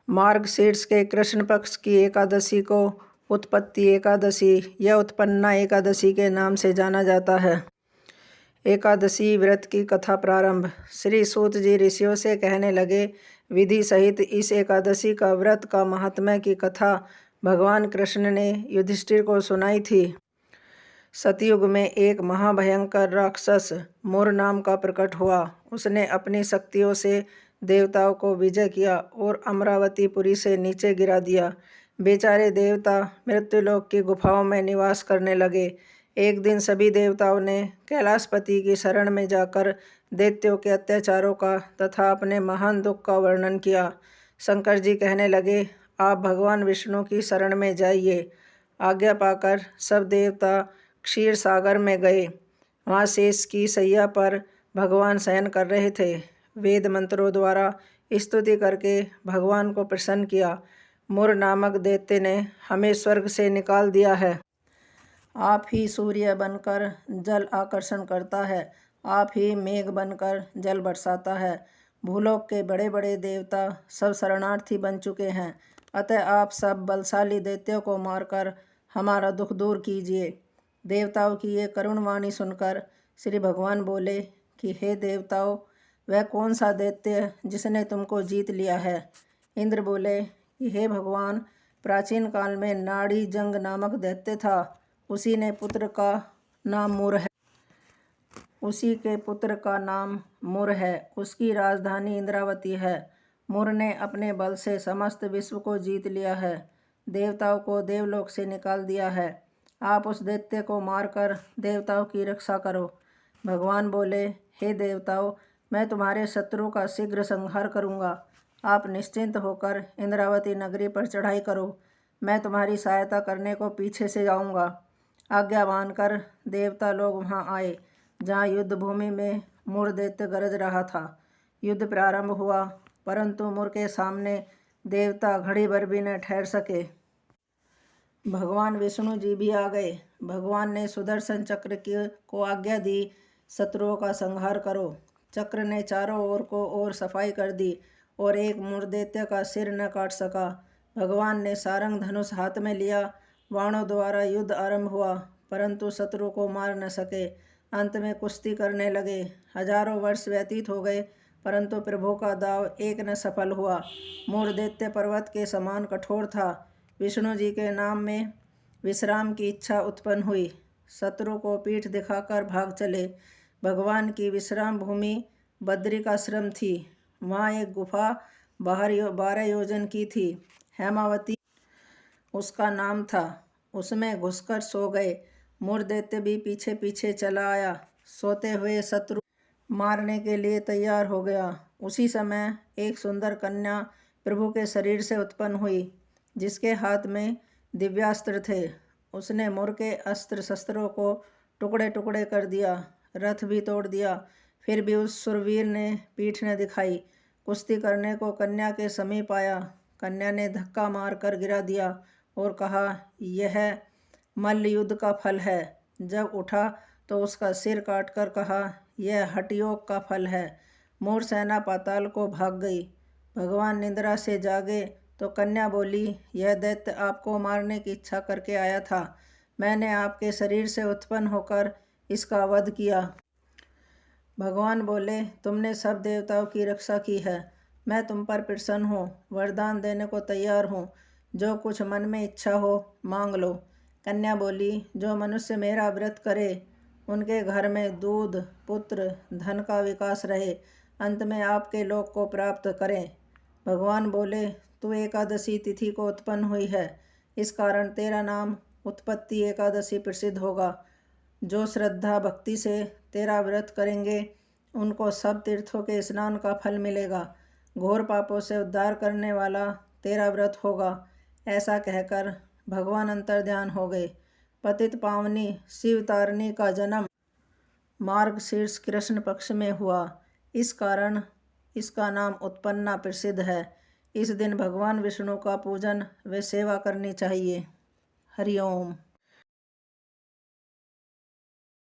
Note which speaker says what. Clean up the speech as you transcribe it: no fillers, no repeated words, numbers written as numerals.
Speaker 1: मार्गशीर्ष के कृष्ण पक्ष की एकादशी को उत्पत्ति एकादशी या उत्पन्ना एकादशी के नाम से जाना जाता है। एकादशी व्रत की कथा प्रारंभ। श्री सूत जी ऋषियों से कहने लगे, विधि सहित इस एकादशी का व्रत का महात्म्य की कथा भगवान कृष्ण ने युधिष्ठिर को सुनाई थी। सतयुग में एक महाभयंकर राक्षस मुर नाम का प्रकट हुआ। उसने अपनी शक्तियों से देवताओं को विजय किया और अमरावतीपुरी से नीचे गिरा दिया। बेचारे देवता मृत्युलोक की गुफाओं में निवास करने लगे। एक दिन सभी देवताओं ने कैलाशपति की शरण में जाकर दैत्यों के अत्याचारों का तथा अपने महान दुख का वर्णन किया। शंकर जी कहने लगे, आप भगवान विष्णु की शरण में जाइए। आज्ञा पाकर सब देवता क्षीर सागर में गए। वहाँ शेष की शैया पर भगवान शयन कर रहे थे। वेद मंत्रों द्वारा स्तुति करके भगवान को प्रसन्न किया। मुर नामक दैत्य ने हमें स्वर्ग से निकाल दिया है। आप ही सूर्य बनकर जल आकर्षण करता है, आप ही मेघ बनकर जल बरसाता है। भूलोक के बड़े बड़े देवता सब शरणार्थी बन चुके हैं, अतः आप सब बलशाली दैत्यों को मारकर हमारा दुख दूर कीजिए। देवताओं की ये करुण वाणी सुनकर श्री भगवान बोले कि हे देवताओं, वह कौन सा दैत्य जिसने तुमको जीत लिया है। इंद्र बोले कि हे भगवान, प्राचीन काल में नाड़ी जंग नामक दैत्य था, उसी ने पुत्र का नाम मुर है। उसी के पुत्र का नाम मुर है, उसकी राजधानी इंद्रावती है। मुर ने अपने बल से समस्त विश्व को जीत लिया है, देवताओं को देवलोक से निकाल दिया है। आप उस दैत्य को मारकर देवताओं की रक्षा करो। भगवान बोले, हे देवताओं, मैं तुम्हारे शत्रु का शीघ्र संहार करूँगा। आप निश्चिंत होकर इंद्रावती नगरी पर चढ़ाई करो, मैं तुम्हारी सहायता करने को पीछे से जाऊँगा। आज्ञा मानकर देवता लोग वहाँ आए, जहाँ युद्ध भूमि में मुर दैत्य गरज रहा था। युद्ध प्रारंभ हुआ, परंतु मुर के सामने देवता घड़ी भर भी न ठहर सके। भगवान विष्णु जी भी आ गए। भगवान ने सुदर्शन चक्र को आज्ञा दी, शत्रुओं का संहार करो। चक्र ने चारों ओर को और सफाई कर दी और एक मुर दैत्य का सिर न काट सका। भगवान ने सारंग धनुष हाथ में लिया, बाणों द्वारा युद्ध आरंभ हुआ, परंतु शत्रु को मार न सके। अंत में कुश्ती करने लगे। हजारों वर्ष व्यतीत हो गए, परंतु प्रभु का दाव एक न सफल हुआ। मुर दैत्य पर्वत के समान कठोर था। विष्णु जी के नाम में विश्राम की इच्छा उत्पन्न हुई। शत्रु को पीठ दिखाकर भाग चले। भगवान की विश्राम भूमि बद्रिकाश्रम थी। वहाँ एक गुफा 12 योजन की थी, हेमावती उसका नाम था। उसमें घुसकर सो गए। मुर दैत्य भी पीछे पीछे चला आया। सोते हुए शत्रु मारने के लिए तैयार हो गया। उसी समय एक सुंदर कन्या प्रभु के शरीर से उत्पन्न हुई, जिसके हाथ में दिव्यास्त्र थे। उसने मुर के अस्त्र शस्त्रों को टुकड़े टुकड़े कर दिया, रथ भी तोड़ दिया। फिर भी उस सुरवीर ने पीठ न दिखाई। कुश्ती करने को कन्या के समीप आया। कन्या ने धक्का मारकर गिरा दिया और कहा, यह मल्ल युद्ध का फल है। जब उठा तो उसका सिर काटकर कहा, यह हठयोग का फल है। मुर सेना पाताल को भाग गई। भगवान निद्रा से जागे तो कन्या बोली, यह दैत्य आपको मारने की इच्छा करके आया था। मैंने आपके शरीर से उत्पन्न होकर इसका वध किया। भगवान बोले, तुमने सब देवताओं की रक्षा की है, मैं तुम पर प्रसन्न हूँ, वरदान देने को तैयार हूँ। जो कुछ मन में इच्छा हो मांग लो। कन्या बोली, जो मनुष्य मेरा व्रत करे, उनके घर में दूध, पुत्र, धन का विकास रहे, अंत में आपके लोक को प्राप्त करें। भगवान बोले, तू एकादशी तिथि को उत्पन्न हुई है, इस कारण तेरा नाम उत्पत्ति एकादशी प्रसिद्ध होगा। जो श्रद्धा भक्ति से तेरा व्रत करेंगे, उनको सब तीर्थों के स्नान का फल मिलेगा। घोर पापों से उद्धार करने वाला तेरा व्रत होगा। ऐसा कहकर भगवान अंतर्ध्यान हो गए। पतित पावनी शिव तारिणी का जन्म मार्गशीर्ष कृष्ण पक्ष में हुआ, इस कारण इसका नाम उत्पन्ना प्रसिद्ध है। इस दिन भगवान विष्णु का पूजन व सेवा करनी चाहिए। हरि ओम।